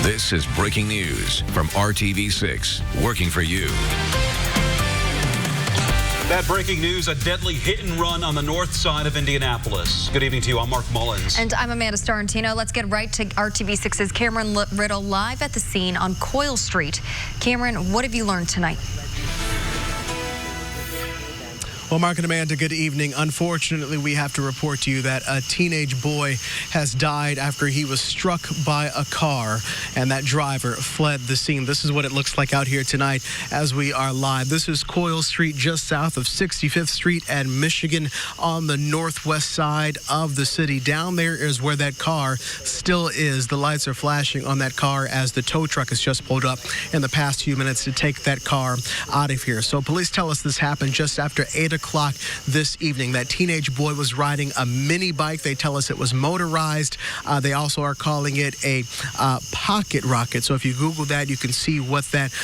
This is breaking news from RTV6, working for you. That breaking news, a deadly hit and run on the north side of Indianapolis. Good evening to you. I'm Mark Mullins. And I'm Amanda Starantino. Let's get right to RTV6's Cameron Riddle live at the scene on Coyle Street. Cameron, what have you learned tonight? Well, Mark and Amanda, good evening. Unfortunately, we have to report to you that a teenage boy has died after he was struck by a car, and that driver fled the scene. This is what it looks like out here tonight as we are live. This is Coyle Street, just south of 65th Street and Michigan on the northwest side of the city. Down there is where that car still is. The lights are flashing on that car as the tow truck has just pulled up in the past few minutes to take that car out of here. So police tell us this happened just after 8 o'clock this evening. That teenage boy was riding a mini bike. They tell us it was motorized. They also are calling it a pocket rocket. So if you Google that, you can see what that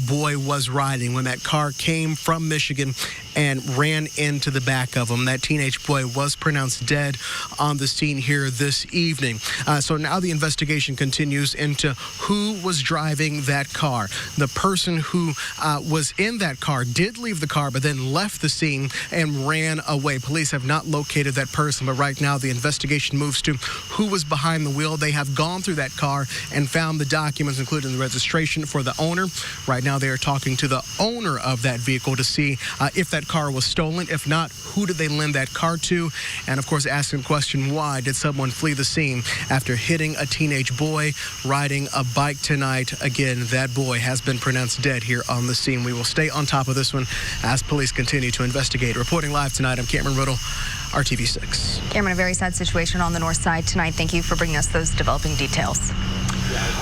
boy was riding when that car came from Michigan and ran into the back of him. That teenage boy was pronounced dead on the scene here this evening. So now the investigation continues into who was driving that car. The person who was in that car did leave the car, but then left the scene and ran away. Police have not located that person, but right now the investigation moves to who was behind the wheel. They have gone through that car and found the documents, including the registration for the owner. Right now they are talking to the owner of that vehicle to see if that car was stolen. If not, who did they lend that car to? And of course, asking the question, why did someone flee the scene after hitting a teenage boy riding a bike tonight? Again, that boy has been pronounced dead here on the scene. We will stay on top of this one as police continue to investigate. Reporting live tonight, I'm Cameron Riddle, RTV6. Cameron, a very sad situation on the north side tonight. Thank you for bringing us those developing details.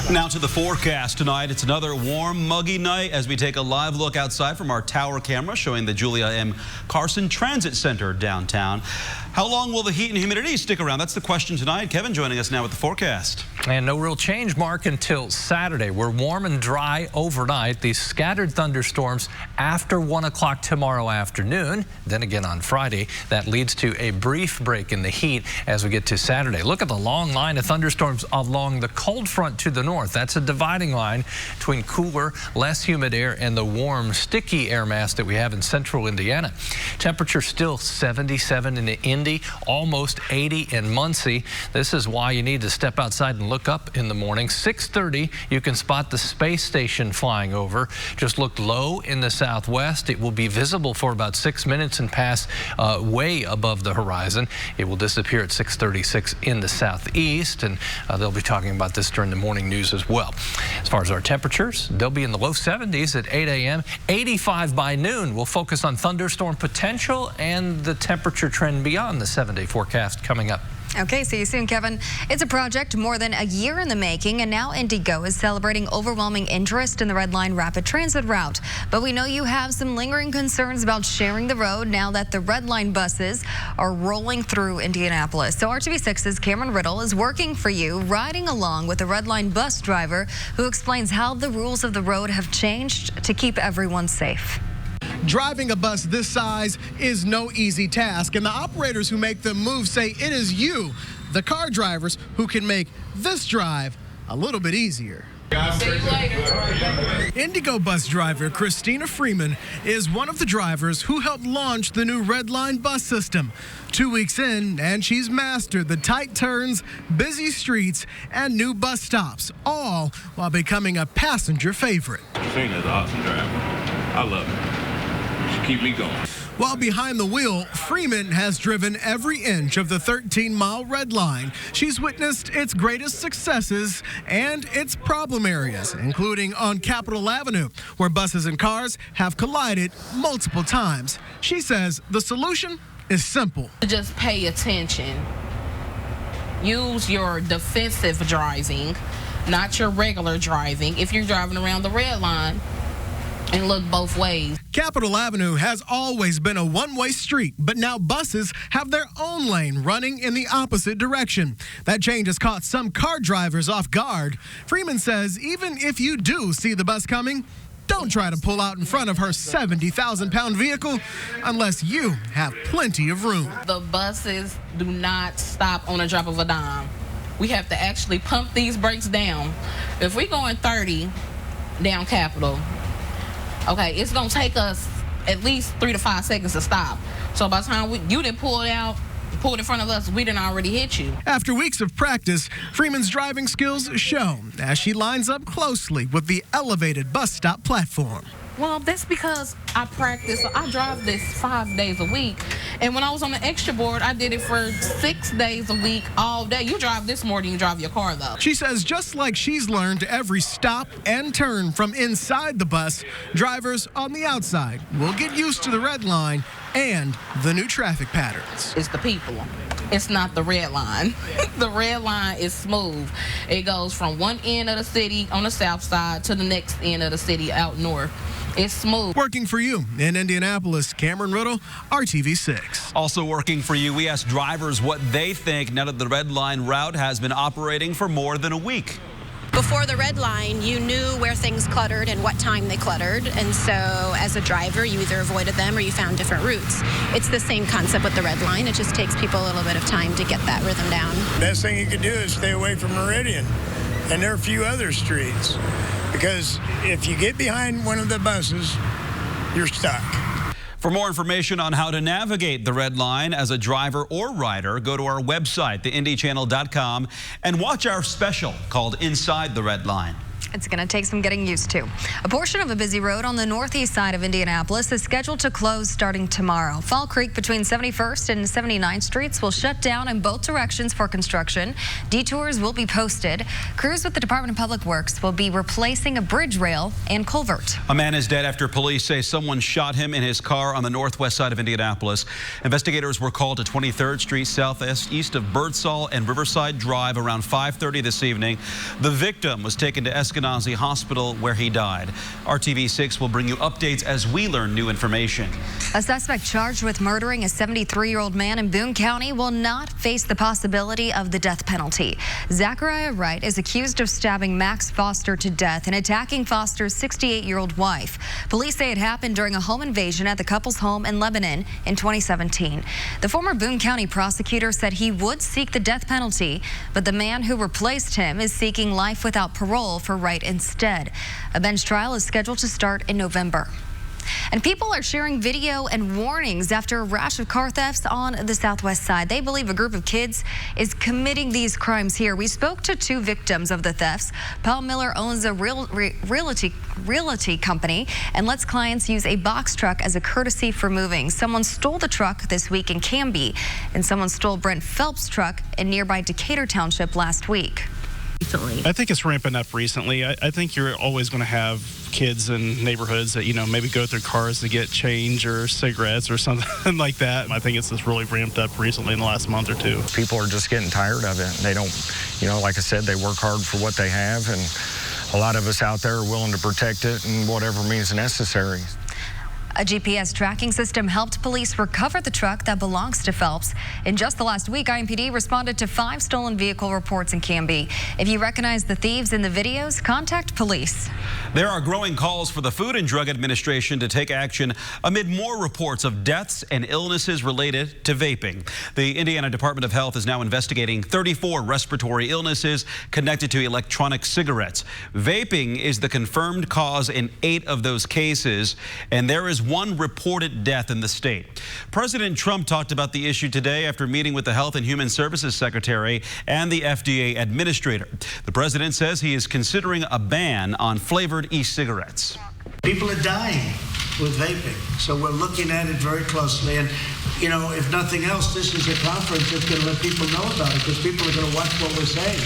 Now to the forecast tonight. It's another warm, muggy night as we take a live look outside from our tower camera showing the Julia M. Carson Transit Center downtown. How long will the heat and humidity stick around? That's the question tonight. Kevin joining us now with the forecast. And no real change, Mark, until Saturday. We're warm and dry overnight. These scattered thunderstorms after 1 o'clock tomorrow afternoon. Then again on Friday, that leads to a brief break in the heat as we get to Saturday. Look at the long line of thunderstorms along the cold front to the north. That's a dividing line between cooler, less humid air and the warm, sticky air mass that we have in central Indiana. Temperature still 77 in Indy, almost 80 in Muncie. This is why you need to step outside and look up in the morning. 6:30, you can spot the space station flying over. Just look low in the southwest. It will be visible for about 6 minutes and pass way above the horizon. It will disappear at 6:36 in the southeast, and they'll be talking about this during the morning news as well. As far as our temperatures, they'll be in the low 70s at 8 a.m. 85 by noon. We'll focus on thunderstorm potential and the temperature trend beyond the 7-day forecast coming up. Okay, see you soon, Kevin. It's a project more than a year in the making, and now Indigo is celebrating overwhelming interest in the Red Line rapid transit route. But we know you have some lingering concerns about sharing the road now that the Red Line buses are rolling through Indianapolis. So RTV6's Cameron Riddle is working for you, riding along with a Red Line bus driver who explains how the rules of the road have changed to keep everyone safe. Driving a bus this size is no easy task, and the operators who make them move say it is you, the car drivers, who can make this drive a little bit easier. See you later. Indigo bus driver Christina Freeman is one of the drivers who helped launch the new Red Line bus system. 2 weeks in, and she's mastered the tight turns, busy streets, and new bus stops, all while becoming a passenger favorite. Christina's an awesome driver. I love her. Keep me going. While behind the wheel, Freeman has driven every inch of the 13-mile Red Line. She's witnessed its greatest successes and its problem areas, including on Capitol Avenue, where buses and cars have collided multiple times. She says the solution is simple. Just pay attention. Use your defensive driving, not your regular driving. If you're driving around the red line, and look both ways. Capitol Avenue has always been a one-way street, but now buses have their own lane running in the opposite direction. That change has caught some car drivers off guard. Freeman says even if you do see the bus coming, don't try to pull out in front of her 70,000-pound vehicle unless you have plenty of room. The buses do not stop on a drop of a dime. we have to actually pump these brakes down. If we're going 30 down Capitol, okay, it's gonna take us at least 3 to 5 seconds to stop. So by the time you didn't pull it out, pulled in front of us, we didn't already hit you. After weeks of practice, Freeman's driving skills show as she lines up closely with the elevated bus stop platform. Well, that's because I practice. I drive this 5 days a week. And when I was on the extra board, I did it for 6 days a week, all day. You drive this more than you drive your car, though. She says just like she's learned every stop and turn from inside the bus, drivers on the outside will get used to the red line and the new traffic patterns. It's the people. It's not the red line. The red line is smooth. It goes from one end of the city on the south side to the next end of the city out north. It's smooth. Working for you in Indianapolis, Cameron Riddle, RTV6. Also working for you, we asked drivers what they think now that the red line route has been operating for more than a week. Before the red line, you knew where things cluttered and what time they cluttered, and so as a driver, you either avoided them or you found different routes. It's the same concept with the red line. It just takes people a little bit of time to get that rhythm down. Best thing you could do is stay away from Meridian, and there are a few other streets, because if you get behind one of the buses, you're stuck. For more information on how to navigate the red line as a driver or rider, go to our website, theindychannel.com, and watch our special called Inside the Red Line. It's going to take some getting used to. A portion of a busy road on the northeast side of Indianapolis is scheduled to close starting tomorrow. Fall Creek between 71st and 79th Streets will shut down in both directions for construction. Detours will be posted. Crews with the Department of Public Works will be replacing a bridge rail and culvert. A man is dead after police say someone shot him in his car on the northwest side of Indianapolis. Investigators were called to 23rd Street southeast of Birdsall and Riverside Drive around 5:30 this evening. The victim was taken to Eskenazi Hospital where he died. RTV6 will bring you updates as we learn new information. A suspect charged with murdering a 73-year-old man in Boone County will not face the possibility of the death penalty. Zachariah Wright is accused of stabbing Max Foster to death and attacking Foster's 68-year-old wife. Police say it happened during a home invasion at the couple's home in Lebanon in 2017. The former Boone County prosecutor said he would seek the death penalty, but the man who replaced him is seeking life without parole for Wright instead. A bench trial is scheduled to start in November. And people are sharing video and warnings after a rash of car thefts on the southwest side. They believe a group of kids is committing these crimes here. We spoke to 2 victims of the thefts. Paul Miller owns a realty company and lets clients use a box truck as a courtesy for moving. Someone stole the truck this week in Canby, and someone stole Brent Phelps' truck in nearby Decatur Township last week. I think it's ramping up recently. I think you're always going to have kids in neighborhoods that, maybe go through cars to get change or cigarettes or something like that. I think it's just really ramped up recently in the last month or 2. People are just getting tired of it. They don't, like I said, they work hard for what they have, and a lot of us out there are willing to protect it in whatever means necessary. A GPS tracking system helped police recover the truck that belongs to Phelps. In just the last week, IMPD responded to 5 stolen vehicle reports in Canby. If you recognize the thieves in the videos, contact police. There are growing calls for the Food and Drug Administration to take action amid more reports of deaths and illnesses related to vaping. The Indiana Department of Health is now investigating 34 respiratory illnesses connected to electronic cigarettes. Vaping is the confirmed cause in 8 of those cases, and there is 1 reported death in the state. President Trump talked about the issue today after meeting with the Health and Human Services Secretary and the FDA administrator. The president says he is considering a ban on flavored e-cigarettes. People are dying with vaping, so we're looking at it very closely. And, if nothing else, this is a conference that's going to let people know about it, because people are going to watch what we're saying.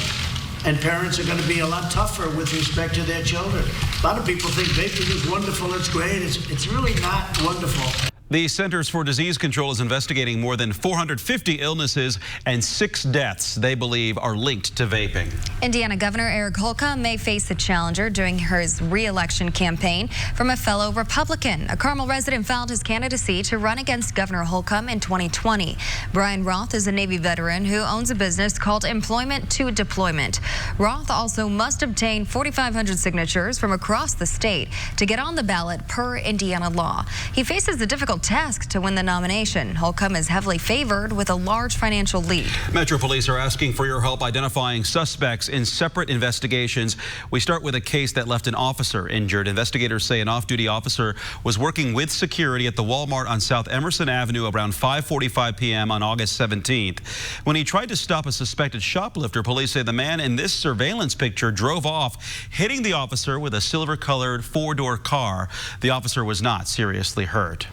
And parents are going to be a lot tougher with respect to their children. A lot of people think vaping is wonderful, it's great. It's really not wonderful. The Centers for Disease Control is investigating more than 450 illnesses and 6 deaths they believe are linked to vaping. Indiana Governor Eric Holcomb may face a challenger during his re-election campaign from a fellow Republican. A Carmel resident filed his candidacy to run against Governor Holcomb in 2020. Brian Roth is a Navy veteran who owns a business called Employment to Deployment. Roth also must obtain 4,500 signatures from across the state to get on the ballot per Indiana law. He faces a difficult tasked to win the nomination. Holcomb is heavily favored with a large financial lead. Metro Police are asking for your help identifying suspects in separate investigations. We start with a case that left an officer injured. Investigators say an off-duty officer was working with security at the Walmart on South Emerson Avenue around 5:45 p.m. on August 17th. When he tried to stop a suspected shoplifter, police say the man in this surveillance picture drove off, hitting the officer with a silver-colored four-door car. The officer was not seriously hurt.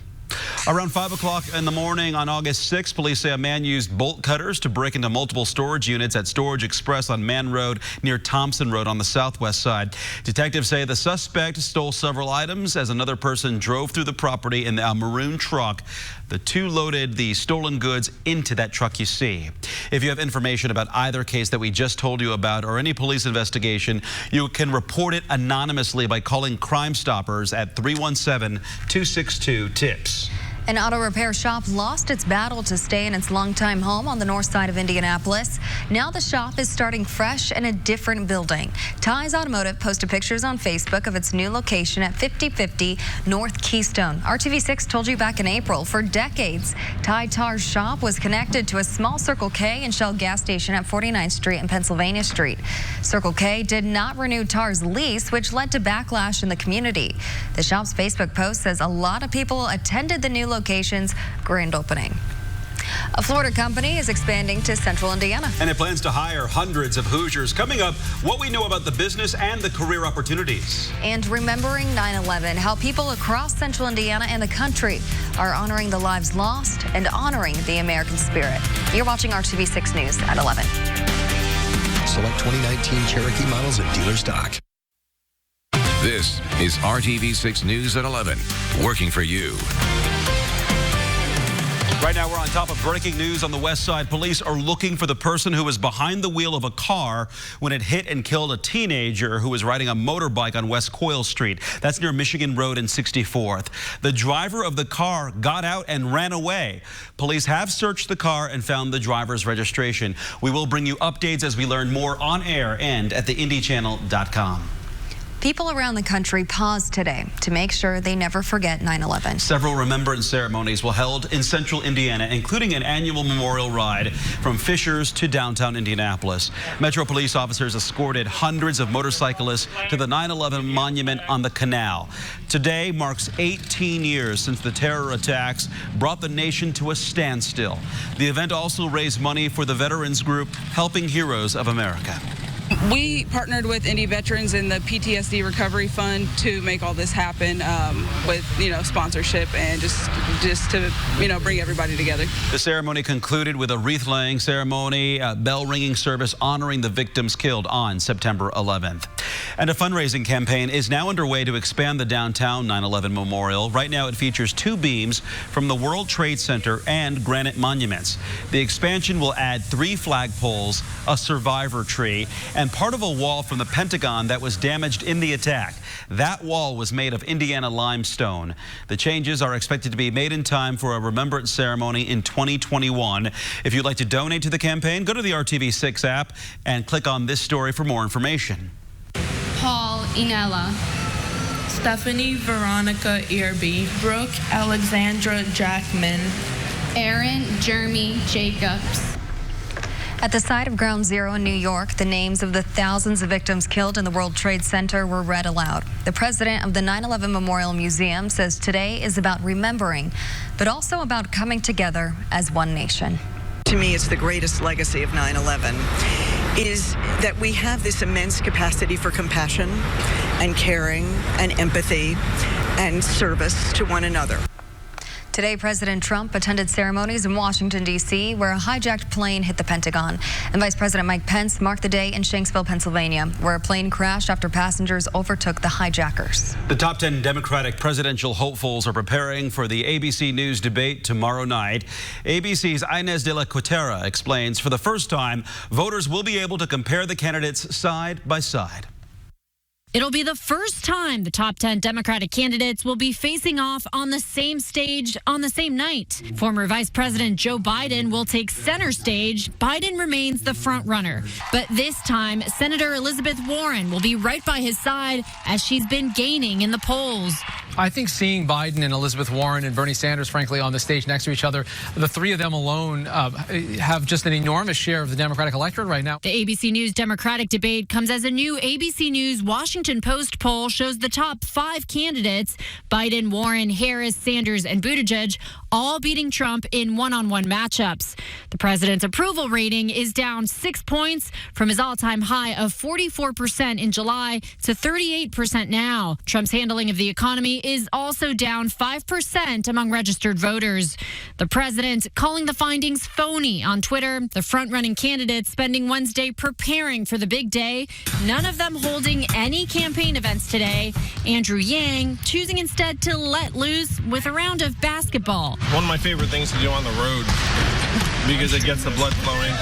Around 5 o'clock in the morning on August 6th, police say a man used bolt cutters to break into multiple storage units at Storage Express on Man Road near Thompson Road on the southwest side. Detectives say the suspect stole several items as another person drove through the property in a maroon truck. The two loaded the stolen goods into that truck you see. If you have information about either case that we just told you about or any police investigation, you can report it anonymously by calling Crime Stoppers at 317-262-TIPS. An auto repair shop lost its battle to stay in its longtime home on the north side of Indianapolis. Now the shop is starting fresh in a different building. Ty's Automotive posted pictures on Facebook of its new location at 5050 North Keystone. RTV6 told you back in April, for decades, Ty Tar's shop was connected to a small Circle K and Shell gas station at 49th Street and Pennsylvania Street. Circle K did not renew Tar's lease, which led to backlash in the community. The shop's Facebook post says a lot of people attended the new location's grand opening. A Florida company is expanding to central Indiana. And it plans to hire hundreds of Hoosiers. Coming up, what we know about the business and the career opportunities. And remembering 9/11, how people across central Indiana and the country are honoring the lives lost and honoring the American spirit. You're watching RTV6 News at 11. Select 2019 Cherokee models and dealer stock. This is RTV6 News at 11, working for you. Right now, we're on top of breaking news on the west side. Police are looking for the person who was behind the wheel of a car when it hit and killed a teenager who was riding a motorbike on West Coyle Street. That's near Michigan Road and 64th. The driver of the car got out and ran away. Police have searched the car and found the driver's registration. We will bring you updates as we learn more on air and at theindychannel.com. People around the country paused today to make sure they never forget 9/11. Several remembrance ceremonies were held in central Indiana, including an annual memorial ride from Fishers to downtown Indianapolis. Metro police officers escorted hundreds of motorcyclists to the 9/11 monument on the canal. Today marks 18 years since the terror attacks brought the nation to a standstill. The event also raised money for the veterans group Helping Heroes of America. We partnered with Indy Veterans in the PTSD Recovery Fund to make all this happen with, sponsorship and just to, bring everybody together. The ceremony concluded with a wreath-laying ceremony, a bell-ringing service honoring the victims killed on September 11th. And a fundraising campaign is now underway to expand the downtown 9/11 memorial. Right now, it features 2 beams from the World Trade Center and granite monuments. The expansion will add 3 flagpoles, a survivor tree, and part of a wall from the Pentagon that was damaged in the attack. That wall was made of Indiana limestone. The changes are expected to be made in time for a remembrance ceremony in 2021. If you'd like to donate to the campaign, go to the RTV6 app and click on this story for more information. Paul Inella, Stephanie Veronica Irby, Brooke Alexandra Jackman, Aaron Jeremy Jacobs. At the site of Ground Zero in New York, the names of the thousands of victims killed in the World Trade Center were read aloud. The president of the 9/11 Memorial Museum says today is about remembering, but also about coming together as one nation. To me, it's the greatest legacy of 9/11, is that we have this immense capacity for compassion and caring and empathy and service to one another. Today, President Trump attended ceremonies in Washington, D.C., where a hijacked plane hit the Pentagon. And Vice President Mike Pence marked the day in Shanksville, Pennsylvania, where a plane crashed after passengers overtook the hijackers. The top 10 Democratic presidential hopefuls are preparing for the ABC News debate tomorrow night. ABC's Inez de la Cuetara explains for the first time, voters will be able to compare the candidates side by side. It'll be the first time the top 10 Democratic candidates will be facing off on the same stage on the same night. Former Vice President Joe Biden will take center stage. Biden remains the front runner. But this time, Senator Elizabeth Warren will be right by his side as she's been gaining in the polls. I think seeing Biden and Elizabeth Warren and Bernie Sanders, frankly, on the stage next to each other, the three of them alone have just an enormous share of the Democratic electorate right now. The ABC News Democratic debate comes as a new ABC News Washington Post poll shows the top 5 candidates, Biden, Warren, Harris, Sanders, and Buttigieg, all beating Trump in one-on-one matchups. The president's approval rating is down 6 points from his all-time high of 44% in July to 38% now. Trump's handling of the economy is also down 5% among registered voters. The president calling the findings phony on Twitter. The front-running candidates spending Wednesday preparing for the big day, none of them holding any campaign events today. Andrew Yang choosing instead to let loose with a round of basketball. One of my favorite things to do on the road because it gets the blood flowing.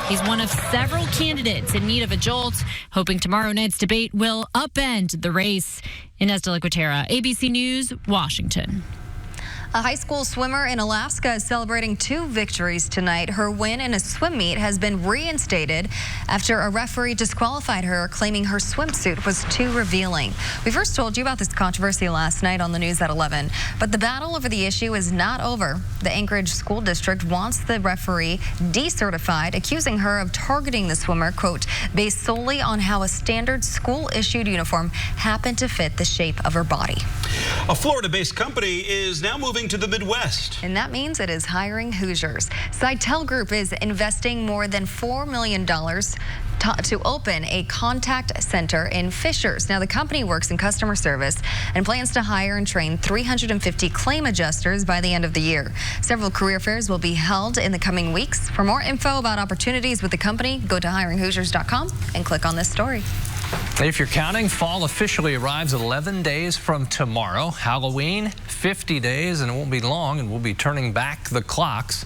He's one of several candidates in need of a jolt, hoping tomorrow night's debate will upend the race. Inez de la Cuetara, ABC News, Washington. A high school swimmer in Alaska is celebrating 2 victories tonight. Her win in a swim meet has been reinstated after a referee disqualified her, claiming her swimsuit was too revealing. We first told you about this controversy last night on the news at 11, but the battle over the issue is not over. The Anchorage School District wants the referee decertified, accusing her of targeting the swimmer, quote, based solely on how a standard school-issued uniform happened to fit the shape of her body. A Florida-based company is now moving to the Midwest. And that means it is hiring Hoosiers. Sitel Group is investing more than $4 million to open a contact center in Fishers. Now, the company works in customer service and plans to hire and train 350 claim adjusters by the end of the year. Several career fairs will be held in the coming weeks. For more info about opportunities with the company, go to hiringhoosiers.com and click on this story. If you're counting, fall officially arrives 11 days from tomorrow. Halloween, 50 days, and it won't be long, and we'll be turning back the clocks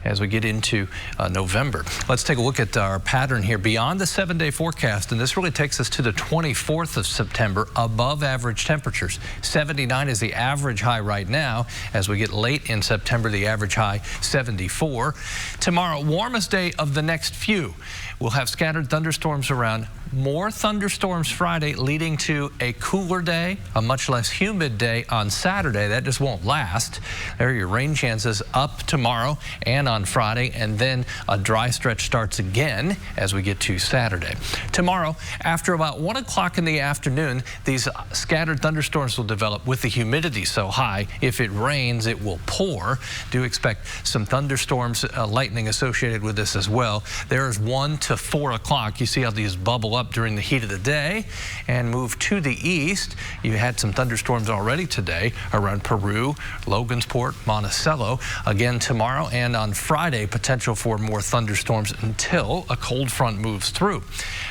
as we get into November. Let's take a look at our pattern here beyond the 7-day forecast, and this really takes us to the 24th of September, above average temperatures. 79 is the average high right now. As we get late in September, the average high 74. Tomorrow, warmest day of the next few. We'll have scattered thunderstorms around. More thunderstorms Friday, leading to a cooler day, a much less humid day on Saturday. That just won't last. There are your rain chances up tomorrow and on Friday, and then a dry stretch starts again as we get to Saturday. Tomorrow, after about 1 o'clock in the afternoon, these scattered thunderstorms will develop with the humidity so high. If it rains, it will pour. Do expect some thunderstorms, lightning associated with this as well. There's 1 to 4 o'clock. You see how these bubble up during the heat of the day and move to the east. You had some thunderstorms already today around Peru, Logansport, Monticello. Again tomorrow and on Friday, potential for more thunderstorms until a cold front moves through.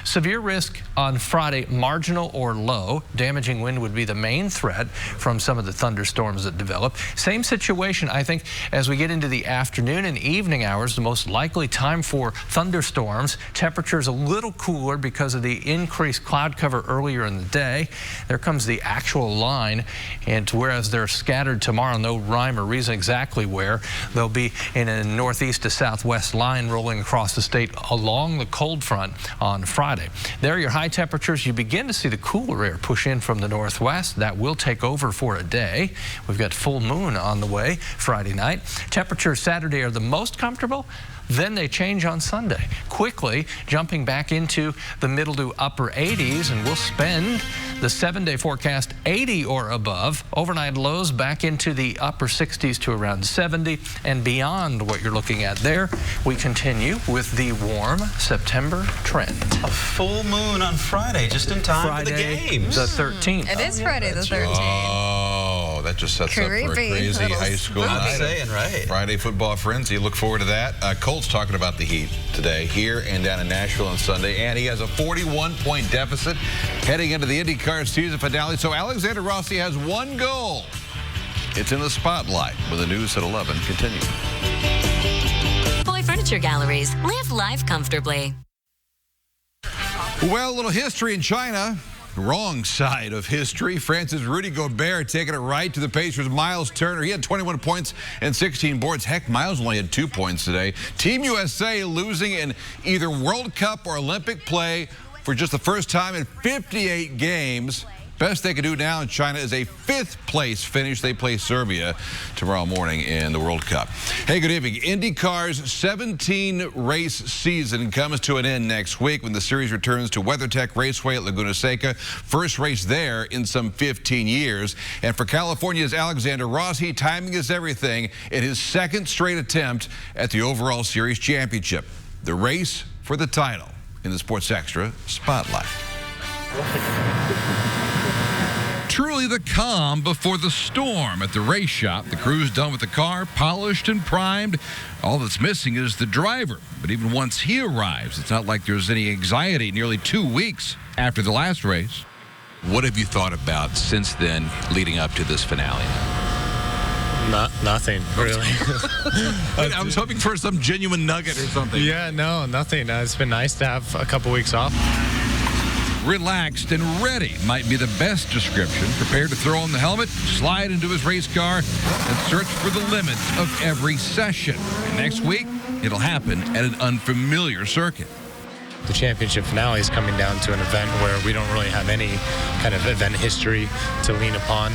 Severe risk on Friday, marginal or low. Damaging wind would be the main threat from some of the thunderstorms that develop. Same situation, I think, as we get into the afternoon and evening hours, the most likely time for thunderstorms. Temperatures a little cooler because of the increased cloud cover earlier in the day. There comes the actual line, and whereas they're scattered tomorrow, no rhyme or reason exactly where, they'll be in a northeast to southwest line rolling across the state along the cold front on Friday. There are your high temperatures. You begin to see the cooler air push in from the northwest. That will take over for a day. We've got full moon on the way Friday night. Temperatures Saturday are the most comfortable. Then they change on Sunday, quickly jumping back into the middle to upper 80s, and we'll spend the 7-day forecast 80 or above. Overnight lows back into the upper 60s to around 70, and beyond what you're looking at there, we continue with the warm September trend. A full moon on Friday, just in time for the games. The 13th. It is Friday the 13th. Oh, that just sets up for a crazy high school night. I'm saying, right. Friday football frenzy. Look forward to that. Colts talking about the heat today here and down in Nashville on Sunday, and he has a 41-point deficit heading into the IndyCar season finale. So Alexander Rossi has 1 goal. It's in the spotlight when the news at 11 continues. Boy Furniture Galleries. Live life comfortably. Well, a little history in China. Wrong side of history. France's Rudy Gobert taking it right to the Pacers' Miles Turner. He had 21 points and 16 boards. Heck, Miles only had 2 points today. Team USA losing in either World Cup or Olympic play for just the first time in 58 games. Best they can do now in China is a 5th place finish. They play Serbia tomorrow morning in the World Cup. Hey, good evening. IndyCar's 17-race season comes to an end next week when the series returns to WeatherTech Raceway at Laguna Seca. First race there in some 15 years. And for California's Alexander Rossi, timing is everything in his 2nd straight attempt at the overall series championship. The race for the title in the Sports Extra Spotlight. Truly the calm before the storm at the race shop. The crew's done with the car, polished and primed. All that's missing is the driver. But even once he arrives, it's not like there's any anxiety nearly 2 weeks after the last race. What have you thought about since then leading up to this finale? Nothing, really. I was hoping for some genuine nugget or something. Yeah, no, nothing. It's been nice to have a couple weeks off. Relaxed and ready might be the best description. Prepared to throw on the helmet, slide into his race car, and search for the limits of every session. And next week, it'll happen at an unfamiliar circuit. The championship finale is coming down to an event where we don't really have any kind of event history to lean upon,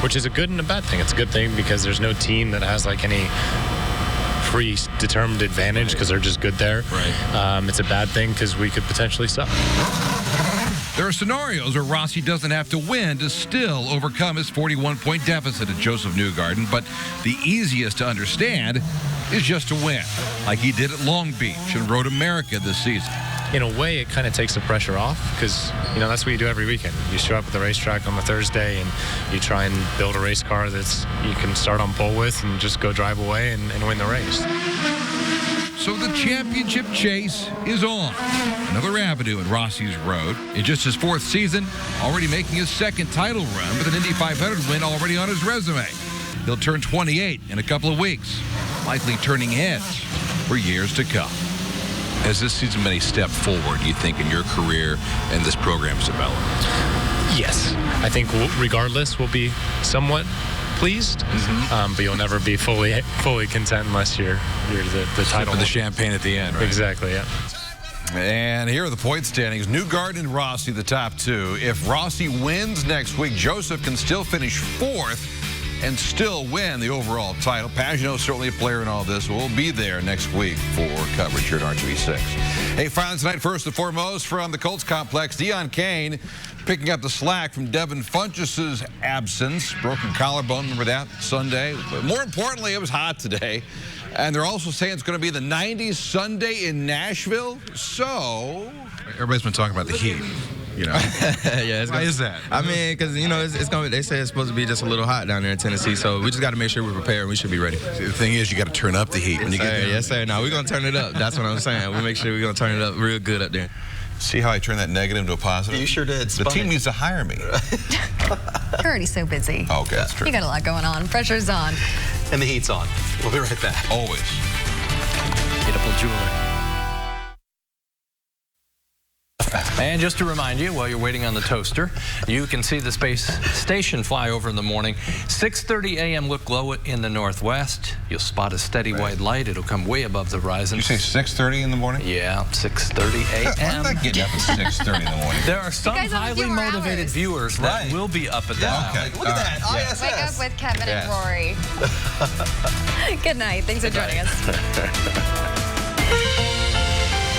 which is a good and a bad thing. It's a good thing because there's no team that has like any predetermined advantage because they're just good there. Right. It's a bad thing because we could potentially suck. There are scenarios where Rossi doesn't have to win to still overcome his 41-point deficit at Joseph Newgarden, but the easiest to understand is just to win, like he did at Long Beach and Road America this season. In a way, it kind of takes the pressure off because, you know, that's what you do every weekend. You show up at the racetrack on the Thursday and you try and build a race car that's you can start on pole with and just go drive away and win the race. So the championship chase is on. Another avenue in Rossi's road. In just his 4th season, already making his 2nd title run with an Indy 500 win already on his resume. He'll turn 28 in a couple of weeks, likely turning heads for years to come. Has this season been a step forward, do you think, in your career and this program's development? Yes. I think regardless, we'll be somewhat pleased, but you'll never be fully content unless you're the title. For the champagne at the end, right? Exactly, yeah. And here are the point standings. Newgarden and Rossi, the top 2. If Rossi wins next week, Joseph can still finish 4th and still win the overall title. Pagenaud certainly a player in all this. We'll be there next week for coverage here at RTV6. Hey, finally tonight, first and foremost from the Colts complex, Deon Cain picking up the slack from Devin Funchess's absence. Broken collarbone, remember that, Sunday. But more importantly, it was hot today. And they're also saying it's going to be the 90s Sunday in Nashville. So everybody's been talking about the heat. You know, yeah. Why is that? I mean, because you know, it's gonna. They say it's supposed to be just a little hot down there in Tennessee, so we just got to make sure we're prepared. We should be ready. The thing is, you got to turn up the heat when you get there. Yes, sir. No, we're gonna turn it up. That's what I'm saying. We make sure we're gonna turn it up real good up there. See how I turned that negative into a positive? You sure did. The team needs to hire me. You're already so busy. Okay, that's true. You got a lot going on. Pressure's on. And the heat's on. We'll be right back. Always. Beautiful jewelry. And just to remind you, while you're waiting on the toaster, you can see the space station fly over in the morning. 6:30 a.m. look low in the northwest. You'll spot a steady white light. It'll come way above the horizon. You say 6:30 in the morning? Yeah, 6:30 a.m. I'm not getting up at 6:30 in the morning. There are some highly motivated viewers that will be up at that. Okay. Look at that. ISS. Wake up with Kevin and Rory. Good night. Thanks for joining us.